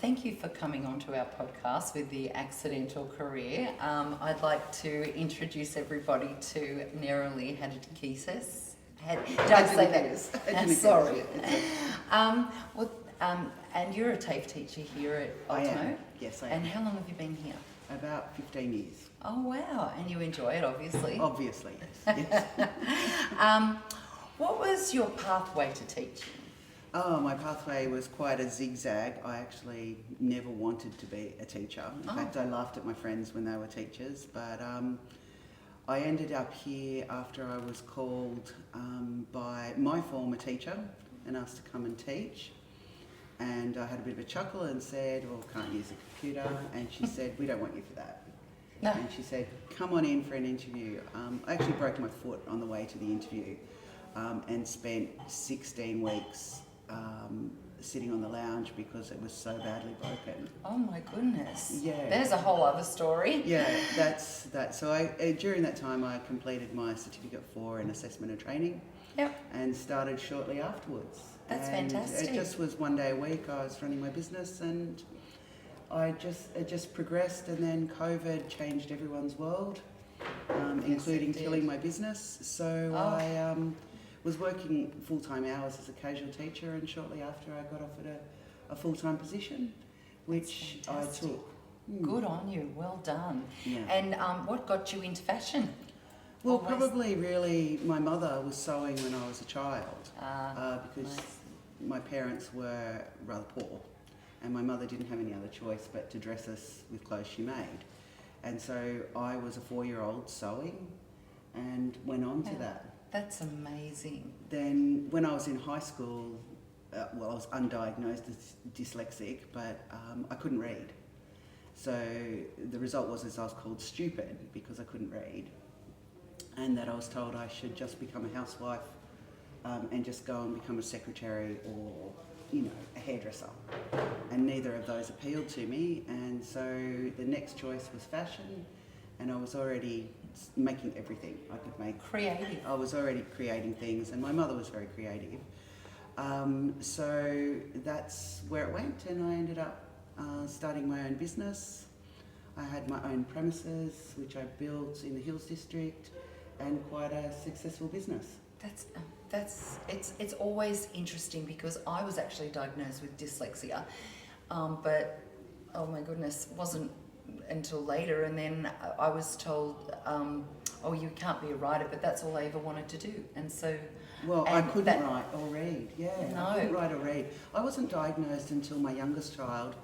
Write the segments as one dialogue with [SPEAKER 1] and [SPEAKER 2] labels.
[SPEAKER 1] Thank you for coming onto our podcast with the Accidental Career. I'd like to introduce everybody to Neroli Hajinakitas. Don't say that. Sorry. And you're a TAFE teacher here at
[SPEAKER 2] I
[SPEAKER 1] Ultimo.
[SPEAKER 2] am. Yes, I am.
[SPEAKER 1] And how long have you been here?
[SPEAKER 2] About 15 years.
[SPEAKER 1] Oh wow! And you enjoy it, obviously.
[SPEAKER 2] Obviously, yes.
[SPEAKER 1] What was your pathway to teaching?
[SPEAKER 2] Oh, my pathway was quite a zigzag. I actually never wanted to be a teacher. In fact, I laughed at my friends when they were teachers. But I ended up here after I was called by my former teacher and asked to come and teach. And I had a bit of a chuckle and said, well, can't use a computer. And she said, we don't want you for that.
[SPEAKER 1] No.
[SPEAKER 2] And she said, come on in for an interview. I actually broke my foot on the way to the interview and spent 16 weeks sitting on the lounge because it was so badly broken.
[SPEAKER 1] Oh my goodness.
[SPEAKER 2] Yeah.
[SPEAKER 1] There's a whole other story.
[SPEAKER 2] Yeah, that's that. So during that time I completed my Certificate 4 in Assessment and Training.
[SPEAKER 1] Yep.
[SPEAKER 2] And started shortly afterwards.
[SPEAKER 1] That's
[SPEAKER 2] and
[SPEAKER 1] fantastic.
[SPEAKER 2] It just was one day a week. I was running my business and it just progressed, and then COVID changed everyone's world, including killing my business. So I was working full-time hours as a casual teacher, and shortly after I got offered a full-time position, which I took.
[SPEAKER 1] Good on you, well done.
[SPEAKER 2] Yeah.
[SPEAKER 1] And what got you into fashion?
[SPEAKER 2] Well, probably really my mother was sewing when I was a child because my parents were rather poor and my mother didn't have any other choice but to dress us with clothes she made. And so I was a 4-year-old sewing and went on to that.
[SPEAKER 1] That's amazing.
[SPEAKER 2] Then when I was in high school, I was undiagnosed as dyslexic, but I couldn't read. So the result was I was called stupid because I couldn't read, and that I was told I should just become a housewife and just go and become a secretary or, a hairdresser. And neither of those appealed to me, and so the next choice was fashion, and I was already making everything I could make.
[SPEAKER 1] Creative.
[SPEAKER 2] I was already creating things, and my mother was very creative. So that's where it went, and I ended up starting my own business. I had my own premises, which I built in the Hills District, and quite a successful business.
[SPEAKER 1] It's always interesting because I was actually diagnosed with dyslexia, but oh my goodness, wasn't until later, and then I was told, oh, you can't be a writer, but that's all I ever wanted to do. And so
[SPEAKER 2] I couldn't write or read.
[SPEAKER 1] No.
[SPEAKER 2] I couldn't write or read. I wasn't diagnosed until my youngest child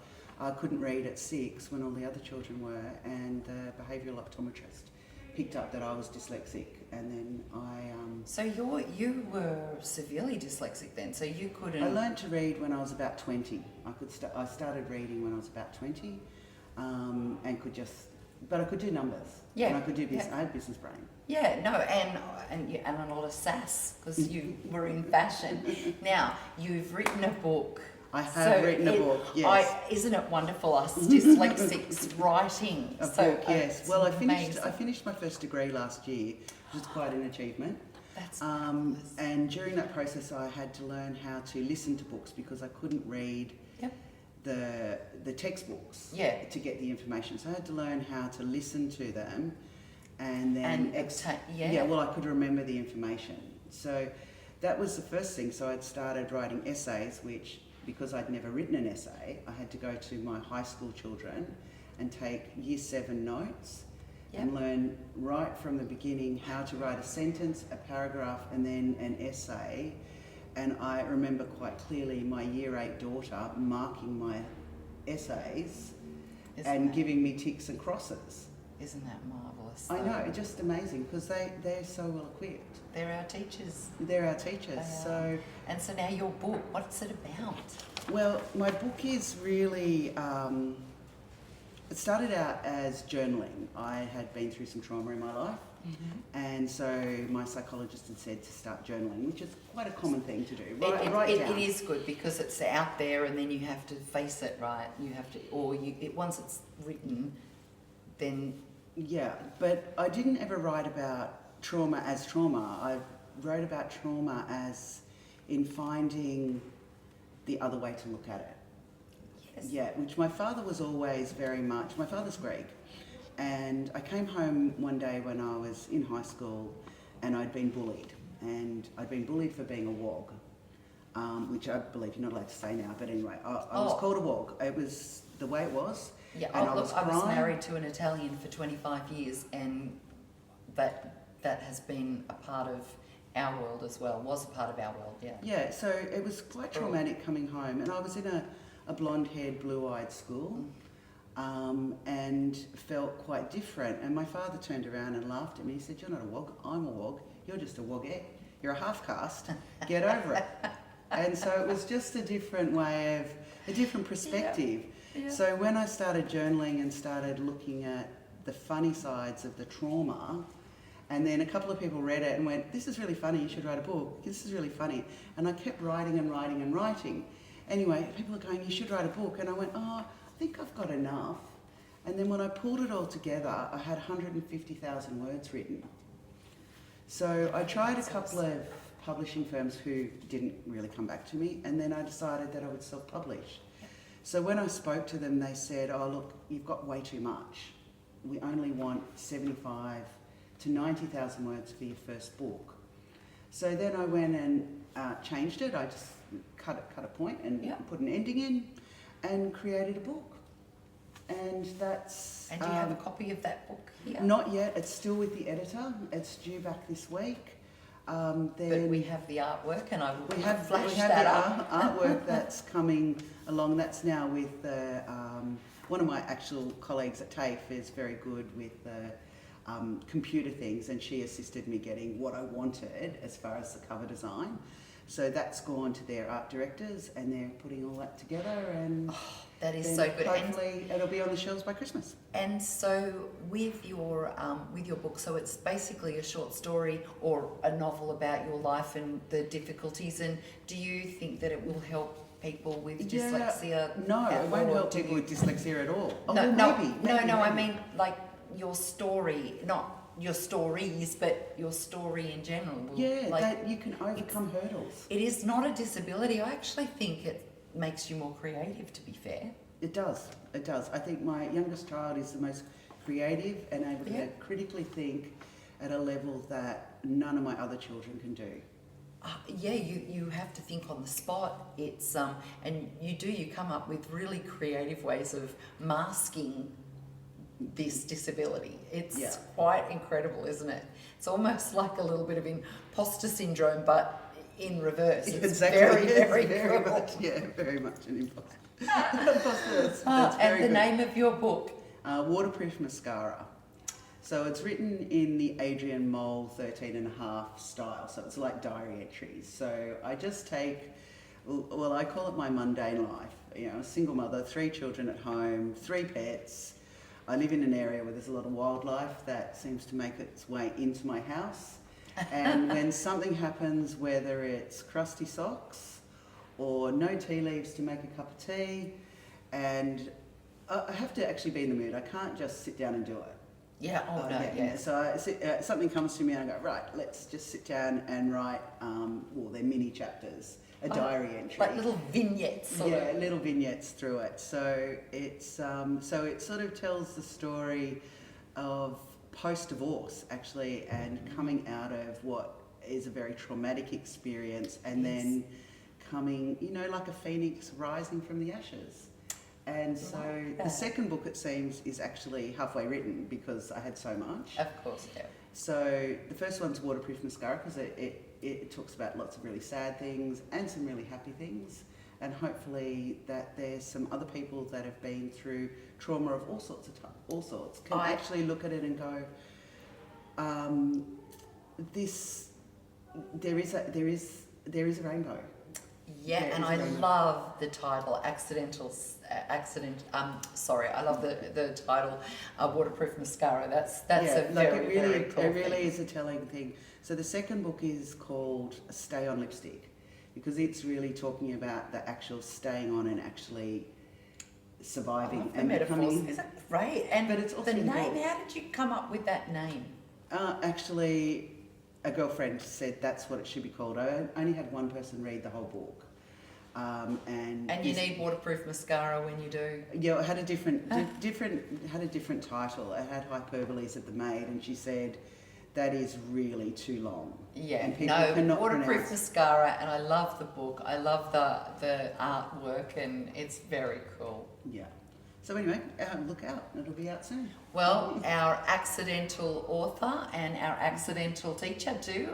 [SPEAKER 2] couldn't read at 6 when all the other children were, and the behavioural optometrist picked up that I was dyslexic, and then
[SPEAKER 1] So you were severely dyslexic then, so you couldn't.
[SPEAKER 2] I learned to read when I was about 20. I started reading when I was about 20, and but I could do numbers.
[SPEAKER 1] Yeah.
[SPEAKER 2] And I could do business. I had business brain.
[SPEAKER 1] Yeah, no, and a lot of sass because you were in fashion. Now you've written a book.
[SPEAKER 2] I have written a book. Yes.
[SPEAKER 1] Isn't it wonderful, us dyslexics writing
[SPEAKER 2] A book, yes. Well, I finished my first degree last year, which is quite an achievement.
[SPEAKER 1] That's
[SPEAKER 2] and during that process, I had to learn how to listen to books because I couldn't read the textbooks to get the information. So I had to learn how to listen to them, and then I could remember the information. So that was the first thing. So I'd started writing essays, which, because I'd never written an essay, I had to go to my high school children and take Year 7 notes and learn right from the beginning how to write a sentence, a paragraph, and then an essay. And I remember quite clearly my Year 8 daughter marking my essays and giving me ticks and crosses.
[SPEAKER 1] Isn't that marvellous?
[SPEAKER 2] I know, it's just amazing because they're so well equipped.
[SPEAKER 1] They're our teachers.
[SPEAKER 2] They're our teachers. So
[SPEAKER 1] now your book, what's it about?
[SPEAKER 2] Well, my book is really, it started out as journaling. I had been through some trauma in my life, and so my psychologist had said to start journaling, which is quite a common thing to do.
[SPEAKER 1] It is good because it's out there, and then you have to face it, right? You have to, once it's written, then...
[SPEAKER 2] Yeah, but I didn't ever write about trauma as trauma. I wrote about trauma as in finding the other way to look at it.
[SPEAKER 1] Yes.
[SPEAKER 2] Yeah, which my father was always very much. My father's Greek, and I came home one day when I was in high school, and I'd been bullied, for being a wog, which I believe you're not allowed to say now. But anyway, I was called a wog. It was the way it was.
[SPEAKER 1] Yeah.
[SPEAKER 2] And
[SPEAKER 1] I was
[SPEAKER 2] crying.
[SPEAKER 1] married to an Italian for 25 years, and that has been a part of our world as well. Was a part of our world. Yeah.
[SPEAKER 2] Yeah. So it was quite traumatic coming home, and I was in a blonde-haired, blue-eyed school. And felt quite different. And my father turned around and laughed at me. He said, "You're not a wog, I'm a wog. You're just a wogette. You're a half-caste. Get over it." And so it was just a different perspective.
[SPEAKER 1] Yeah. Yeah.
[SPEAKER 2] So when I started journaling and started looking at the funny sides of the trauma, and then a couple of people read it and went, "This is really funny, you should write a book. This is really funny." And I kept writing and writing and writing. Anyway, people are going, "You should write a book." And I went, I think I've got enough. And then when I pulled it all together, I had 150,000 words written. So I tried a couple of publishing firms who didn't really come back to me, and then I decided that I would self-publish. So when I spoke to them, they said, "Oh, look, you've got way too much. We only want 75 to 90,000 words for your first book." So then I went and changed it. I just cut a point and put an ending in, and created a book. And that's...
[SPEAKER 1] And do you have a copy of that book here?
[SPEAKER 2] Not yet. It's still with the editor. It's due back this week.
[SPEAKER 1] But we have the artwork, and I will flash
[SPEAKER 2] we have
[SPEAKER 1] that
[SPEAKER 2] the
[SPEAKER 1] up.
[SPEAKER 2] artwork that's coming along. That's now with one of my actual colleagues at TAFE is very good with computer things, and she assisted me getting what I wanted as far as the cover design. So that's gone to their art directors, and they're putting all that together, and
[SPEAKER 1] that is so good.
[SPEAKER 2] Hopefully, it'll be on the shelves by Christmas.
[SPEAKER 1] And so, with your book, so it's basically a short story or a novel about your life and the difficulties. And do you think that it will help people with dyslexia?
[SPEAKER 2] No, it won't help people with dyslexia at all.
[SPEAKER 1] Maybe. I mean, like your story, not your stories, but your story in general.
[SPEAKER 2] That you can overcome hurdles.
[SPEAKER 1] It is not a disability. I actually think it makes you more creative, to be fair.
[SPEAKER 2] It does. I think my youngest child is the most creative and able to critically think at a level that none of my other children can do.
[SPEAKER 1] You have to think on the spot. It's and you come up with really creative ways of masking this disability. It's quite incredible, isn't it? It's almost like a little bit of imposter syndrome, but in reverse. It's
[SPEAKER 2] exactly.
[SPEAKER 1] very
[SPEAKER 2] cool.
[SPEAKER 1] much,
[SPEAKER 2] very much an imposter.
[SPEAKER 1] And the name of your book?
[SPEAKER 2] Waterproof Mascara. So it's written in the Adrian Mole 13.5 style, so it's like diary entries. So I just take, I call it my mundane life. You know, a single mother, 3 children at home, 3 pets. I live in an area where there's a lot of wildlife that seems to make its way into my house. And when something happens, whether it's crusty socks or no tea leaves to make a cup of tea, and I have to actually be in the mood. I can't just sit down and do it. So something comes to me and I go, right, let's just sit down and write, they're mini chapters. A diary entry,
[SPEAKER 1] like little vignettes.
[SPEAKER 2] Little vignettes through it. So it's so it sort of tells the story of post-divorce actually, and coming out of what is a very traumatic experience, and then coming, like a phoenix rising from the ashes. And so the second book, it seems, is actually halfway written because I had so much.
[SPEAKER 1] Of course, yeah.
[SPEAKER 2] So the first one's Waterproof Mascara because it talks about lots of really sad things and some really happy things, and hopefully that there's some other people that have been through trauma of all sorts can actually look at it and go, there is a rainbow.
[SPEAKER 1] Yeah, and I love the title, I love the title, Waterproof Mascara. That's very cool.
[SPEAKER 2] It really is a telling thing. So the second book is called Stay On Lipstick, because it's really talking about the actual staying on and actually surviving and becoming.
[SPEAKER 1] Isn't that great? But it's also the name. How did you come up with that name? Actually,
[SPEAKER 2] a girlfriend said that's what it should be called. I only had one person read the whole book.
[SPEAKER 1] And you need waterproof mascara when you do.
[SPEAKER 2] Yeah, it had a different title. It had hyperboles at the maid, and she said that is really too long.
[SPEAKER 1] Yeah,
[SPEAKER 2] and people
[SPEAKER 1] no,
[SPEAKER 2] cannot
[SPEAKER 1] waterproof
[SPEAKER 2] pronounce.
[SPEAKER 1] Mascara, and I love the book. I love the artwork, and it's very cool.
[SPEAKER 2] Yeah. So anyway, look out. It'll be out soon.
[SPEAKER 1] Well, our accidental author and our accidental teacher do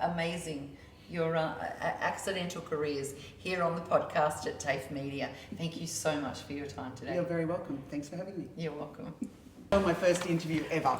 [SPEAKER 1] amazing. Your accidental careers here on the podcast at TAFE Media. Thank you so much for your time today.
[SPEAKER 2] You're very welcome. Thanks for having me.
[SPEAKER 1] You're welcome.
[SPEAKER 2] My first interview ever.